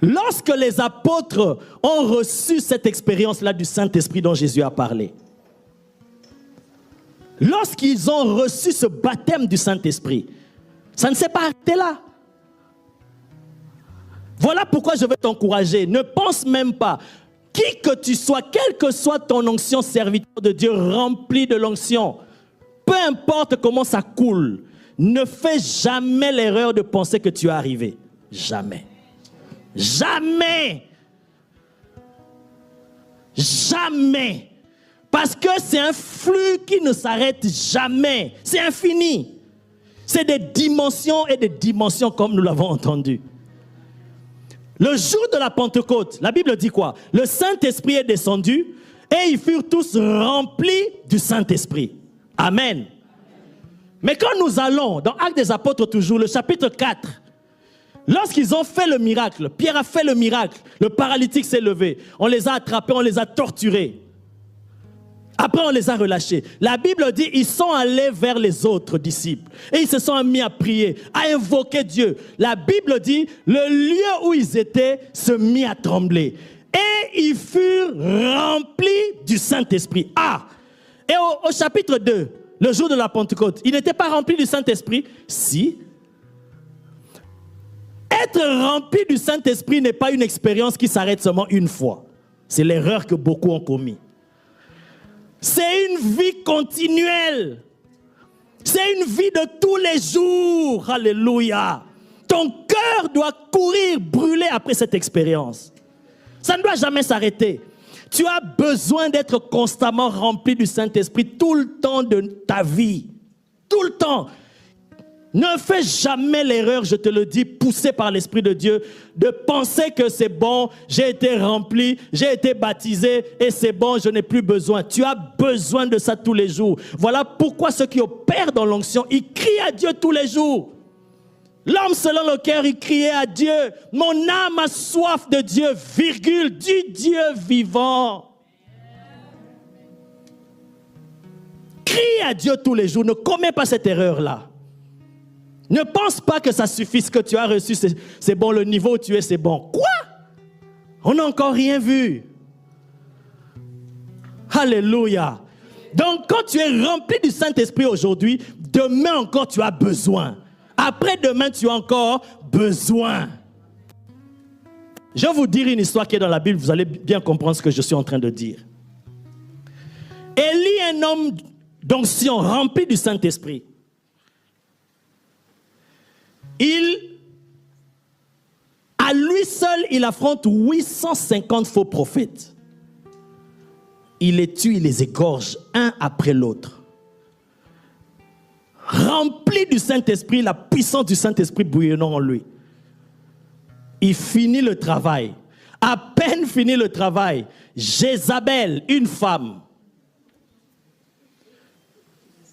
Lorsque les apôtres ont reçu cette expérience-là du Saint-Esprit dont Jésus a parlé, lorsqu'ils ont reçu ce baptême du Saint-Esprit, ça ne s'est pas arrêté là. Voilà pourquoi je veux t'encourager. Ne pense même pas. Qui que tu sois, quelle que soit ton onction, serviteur de Dieu, rempli de l'onction, peu importe comment ça coule, ne fais jamais l'erreur de penser que tu es arrivé. Jamais. Jamais. Jamais. Parce que c'est un flux qui ne s'arrête jamais. C'est infini. C'est des dimensions et des dimensions comme nous l'avons entendu. Le jour de la Pentecôte, la Bible dit quoi? Le Saint-Esprit est descendu et ils furent tous remplis du Saint-Esprit. Amen. Mais quand nous allons dans Actes des Apôtres toujours, le chapitre 4, lorsqu'ils ont fait le miracle, Pierre a fait le miracle, le paralytique s'est levé, on les a attrapés, on les a torturés. Après, on les a relâchés. La Bible dit ils sont allés vers les autres disciples. Et ils se sont mis à prier, à invoquer Dieu. La Bible dit le lieu où ils étaient se mit à trembler. Et ils furent remplis du Saint-Esprit. Ah! Et au chapitre 2, le jour de la Pentecôte, ils n'étaient pas remplis du Saint-Esprit? Si. Être rempli du Saint-Esprit n'est pas une expérience qui s'arrête seulement une fois. C'est l'erreur que beaucoup ont commis. C'est une vie continuelle. C'est une vie de tous les jours. Alléluia. Ton cœur doit courir, brûler après cette expérience. Ça ne doit jamais s'arrêter. Tu as besoin d'être constamment rempli du Saint-Esprit tout le temps de ta vie. Tout le temps. Ne fais jamais l'erreur, je te le dis, poussé par l'Esprit de Dieu, de penser que c'est bon, j'ai été rempli, j'ai été baptisé et c'est bon, je n'ai plus besoin. Tu as besoin de ça tous les jours. Voilà pourquoi ceux qui opèrent dans l'onction, ils crient à Dieu tous les jours. L'homme selon le cœur, il criait à Dieu, mon âme a soif de Dieu, virgule, du Dieu vivant. Crie à Dieu tous les jours, ne commets pas cette erreur-là. Ne pense pas que ça suffit, ce que tu as reçu, c'est bon, le niveau où tu es, c'est bon. Quoi? On n'a encore rien vu. Alléluia. Donc, quand tu es rempli du Saint-Esprit aujourd'hui, demain encore, tu as besoin. Après-demain, tu as encore besoin. Je vais vous dire une histoire qui est dans la Bible, vous allez bien comprendre ce que je suis en train de dire. Élie, un homme d'onction, rempli du Saint-Esprit. À lui seul, il affronte 850 faux prophètes. Il les tue, il les égorge, un après l'autre. Rempli du Saint-Esprit, la puissance du Saint-Esprit bouillonnant en lui. Il finit le travail. À peine fini le travail, Jézabel, une femme,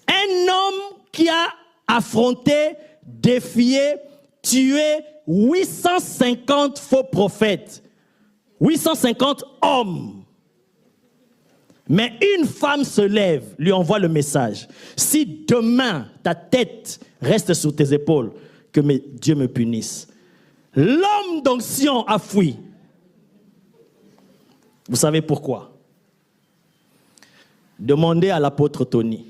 un homme qui a affronté, défié, tué 850 faux prophètes, 850 hommes. Mais une femme se lève, lui envoie le message. Si demain ta tête reste sur tes épaules, que Dieu me punisse. L'homme d'onction a fui. Vous savez pourquoi? Demandez à l'apôtre Tony.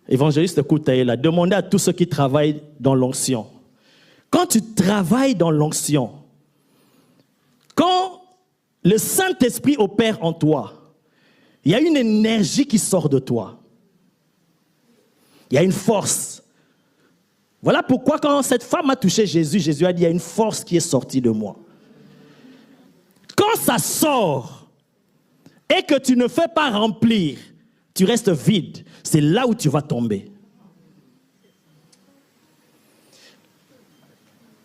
Évangéliste Koutaïla, demandez à tous ceux qui travaillent dans l'onction. Quand tu travailles dans l'onction, quand le Saint-Esprit opère en toi, il y a une énergie qui sort de toi. Il y a une force. Voilà pourquoi quand cette femme a touché Jésus, Jésus a dit, il y a une force qui est sortie de moi. Quand ça sort et que tu ne fais pas remplir, tu restes vide, c'est là où tu vas tomber.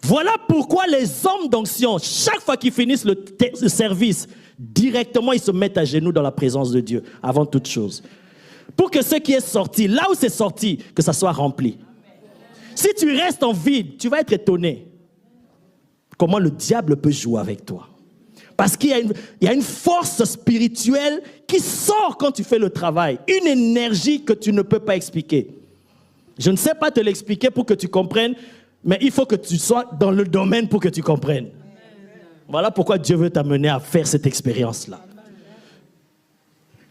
Voilà pourquoi les hommes d'onction, chaque fois qu'ils finissent le service, directement ils se mettent à genoux dans la présence de Dieu, avant toute chose. Pour que ce qui est sorti, là où c'est sorti, que ça soit rempli. Si tu restes en vide, tu vas être étonné. Comment le diable peut jouer avec toi? Parce qu'il y a une force spirituelle qui sort quand tu fais le travail. Une énergie que tu ne peux pas expliquer. Je ne sais pas te l'expliquer pour que tu comprennes, mais il faut que tu sois dans le domaine pour que tu comprennes. Voilà pourquoi Dieu veut t'amener à faire cette expérience-là.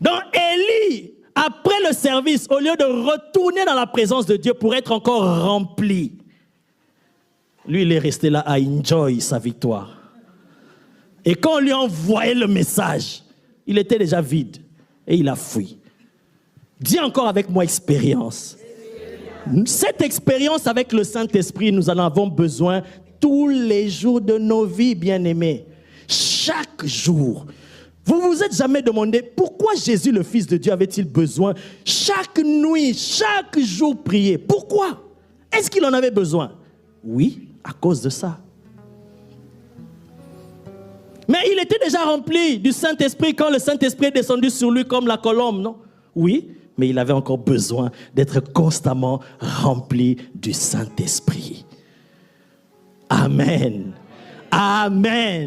Donc Élie, après le service, au lieu de retourner dans la présence de Dieu pour être encore rempli, lui, il est resté là à enjoy sa victoire. Et quand on lui a envoyé le message, il était déjà vide et il a fui. Dis encore avec moi expérience. Cette expérience avec le Saint-Esprit, nous en avons besoin tous les jours de nos vies, bien-aimés. Chaque jour. Vous vous êtes jamais demandé pourquoi Jésus, le Fils de Dieu, avait-il besoin chaque nuit, chaque jour prier? Pourquoi? Est-ce qu'il en avait besoin? Oui, à cause de ça. Mais il était déjà rempli du Saint-Esprit quand le Saint-Esprit est descendu sur lui comme la colombe, non? Oui, mais il avait encore besoin d'être constamment rempli du Saint-Esprit. Amen. Amen.